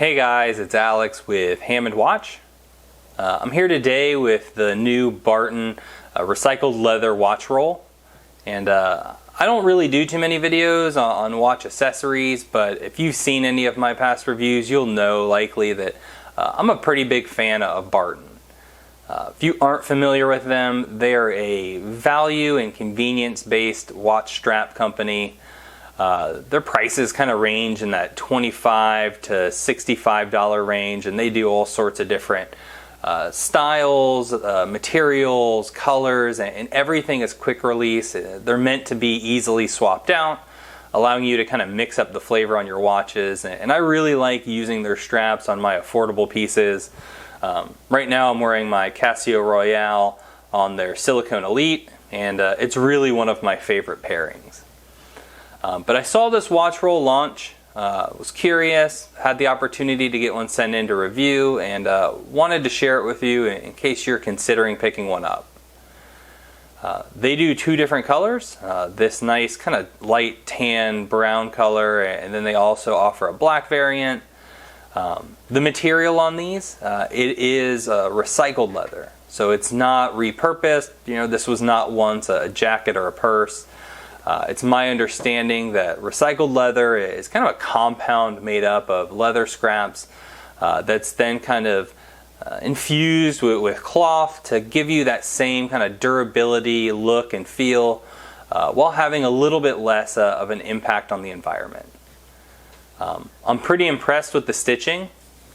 Hey guys, it's Alex with Hammond Watch. I'm here today with the new Barton recycled leather watch roll. And I don't really do too many videos on watch accessories, but if you've seen any of my past reviews, you'll know likely that I'm a pretty big fan of Barton. If you aren't familiar with them, they are a value and convenience based watch strap company. Their prices kind of range in that $25 to $65 range, and they do all sorts of different styles, materials, colors, and everything is quick release. They're meant to be easily swapped out, allowing you to kind of mix up the flavor on your watches. And I really like using their straps on my affordable pieces. Right now I'm wearing my Casio Royale on their Silicone Elite, and it's really one of my favorite pairings. But I saw this watch roll launch, was curious, had the opportunity to get one sent in to review, and wanted to share it with you in case you're considering picking one up. They do two different colors, this nice kind of light tan brown color, and then they also offer a black variant. The material on these, it is recycled leather, so it's not repurposed. You know, this was not once a jacket or a purse. It's my understanding that recycled leather is kind of a compound made up of leather scraps that's then kind of infused with cloth to give you that same kind of durability, look, and feel while having a little bit less of an impact on the environment. I'm pretty impressed with the stitching.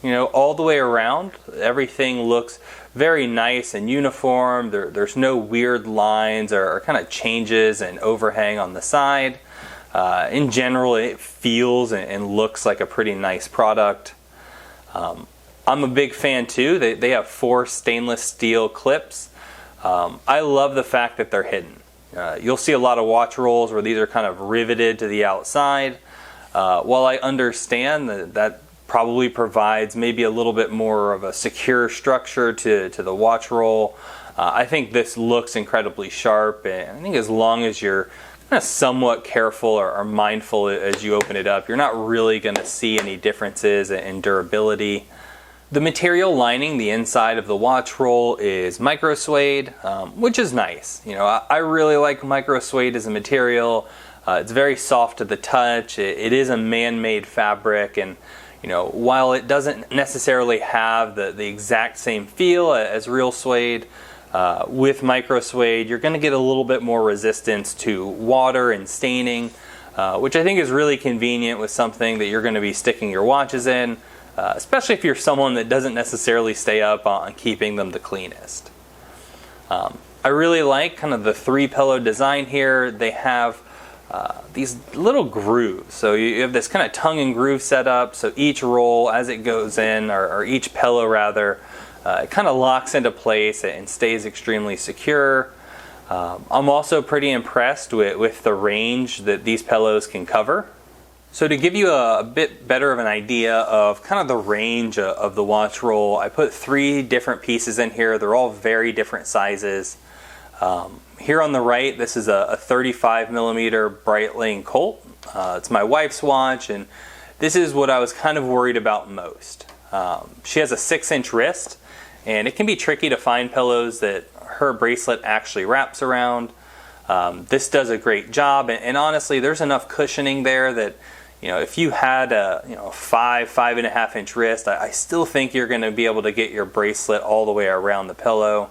You know, all the way around, everything looks very nice and uniform. There's no weird lines or kind of changes and overhang on the side. In general, it feels and looks like a pretty nice product. I'm a big fan too. They have 4 stainless steel clips. I love the fact that they're hidden. You'll see a lot of watch rolls where these are kind of riveted to the outside. While I understand that probably provides maybe a little bit more of a secure structure to the watch roll, I think this looks incredibly sharp, and I think as long as you're kind of somewhat careful or mindful as you open it up, you're not really going to see any differences in durability. The material lining the inside of the watch roll is micro suede, which is nice. You know, I really like micro suede as a material. It's very soft to the touch. It is a man-made fabric, and you know, while it doesn't necessarily have the exact same feel as real suede, with micro suede you're going to get a little bit more resistance to water and staining, which I think is really convenient with something that you're going to be sticking your watches in, especially if you're someone that doesn't necessarily stay up on keeping them the cleanest. I really like kind of the 3-pillow design here. They have these little grooves, so you have this kind of tongue and groove set up, so each roll as it goes in, or each pillow rather, it kind of locks into place and stays extremely secure. I'm also pretty impressed with the range that these pillows can cover. So to give you a bit better of an idea of kind of the range of the watch roll, I put 3 different pieces in here. They're all very different sizes. Here on the right, this is a 35mm Breitling Colt. It's my wife's watch, and this is what I was kind of worried about most. She has a 6-inch wrist, and it can be tricky to find pillows that her bracelet actually wraps around. This does a great job, and honestly, there's enough cushioning there that, you know, if you had a 5.5-inch wrist, I still think you're going to be able to get your bracelet all the way around the pillow.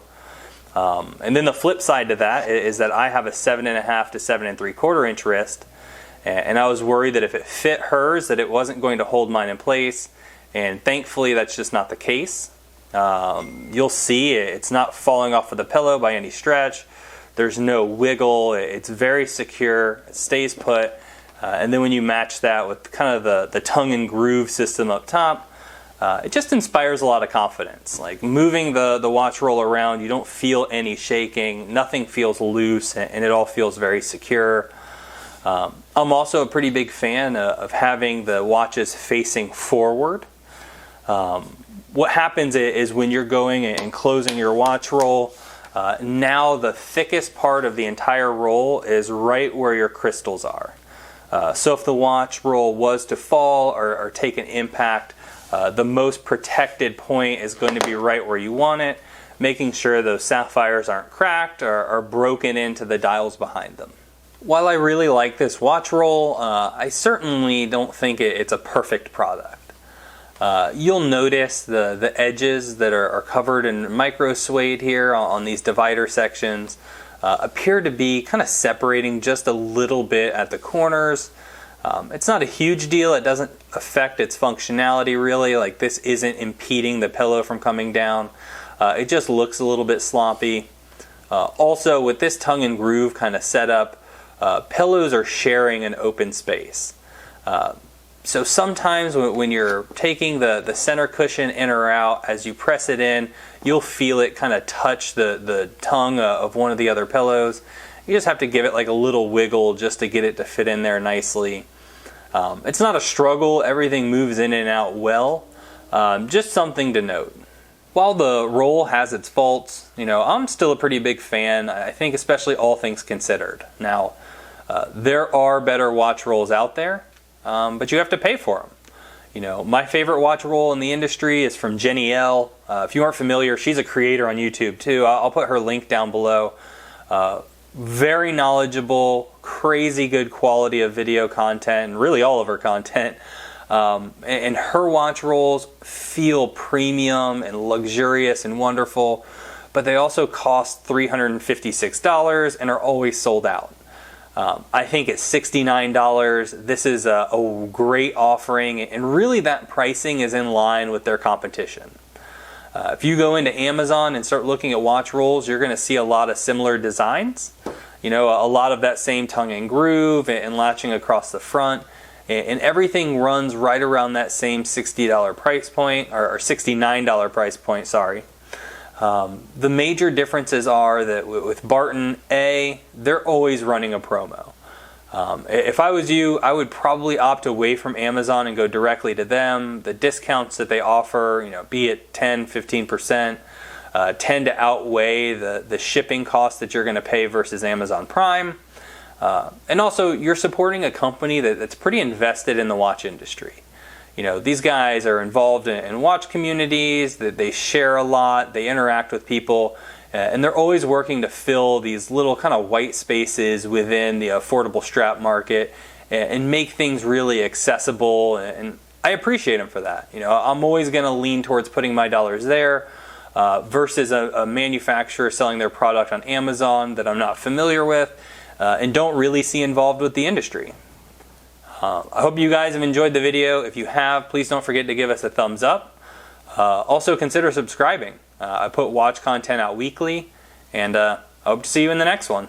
And then the flip side to that is that I have a 7.5 to 7.75-inch wrist, and I was worried that if it fit hers that it wasn't going to hold mine in place, and thankfully that's just not the case. You'll see it's not falling off of the pillow by any stretch. There's no wiggle. It's very secure. It stays put. And then when you match that with kind of the tongue and groove system up top, it just inspires a lot of confidence. Like moving the watch roll around, you don't feel any shaking, nothing feels loose, and it all feels very secure. I'm also a pretty big fan of having the watches facing forward. What happens is when you're going and closing your watch roll, now the thickest part of the entire roll is right where your crystals are. So if the watch roll was to fall or take an impact, The most protected point is going to be right where you want it, making sure those sapphires aren't cracked or broken into the dials behind them. While I really like this watch roll, I certainly don't think it's a perfect product. You'll notice the edges that are covered in micro suede here on these divider sections appear to be kind of separating just a little bit at the corners. It's not a huge deal. It doesn't affect its functionality really. Like, this isn't impeding the pillow from coming down. It just looks a little bit sloppy. Also, with this tongue and groove kind of setup, pillows are sharing an open space. So sometimes when you're taking the center cushion in or out, as you press it in, you'll feel it kind of touch the tongue of one of the other pillows. You just have to give it like a little wiggle just to get it to fit in there nicely. It's not a struggle. Everything moves in and out well. Just something to note. While the roll has its faults, I'm still a pretty big fan. I think, especially all things considered. Now, there are better watch rolls out there, but you have to pay for them. My favorite watch roll in the industry is from Jenny L. If you aren't familiar, she's a creator on YouTube too. I'll put her link down below. Very knowledgeable, crazy good quality of video content, and really all of her content. And her watch rolls feel premium and luxurious and wonderful, but they also cost $356 and are always sold out. I think at $69, this is a great offering, and really that pricing is in line with their competition. If you go into Amazon and start looking at watch rolls, you're going to see a lot of similar designs. A lot of that same tongue and groove and latching across the front. And everything runs right around that same $60 price point, or $69 price point, sorry. The major differences are that with Barton, they're always running a promo. If I was you, I would probably opt away from Amazon and go directly to them. The discounts that they offer, be it 10, 15%, tend to outweigh the shipping costs that you're going to pay versus Amazon Prime. And also, you're supporting a company that's pretty invested in the watch industry. These guys are involved in watch communities, that they share a lot, they interact with people, and they're always working to fill these little kind of white spaces within the affordable strap market and make things really accessible, and I appreciate them for that. I'm always going to lean towards putting my dollars there versus a manufacturer selling their product on Amazon that I'm not familiar with and don't really see involved with the industry. I hope you guys have enjoyed the video. If you have, please don't forget to give us a thumbs up. Also consider subscribing. I put watch content out weekly, and I hope to see you in the next one.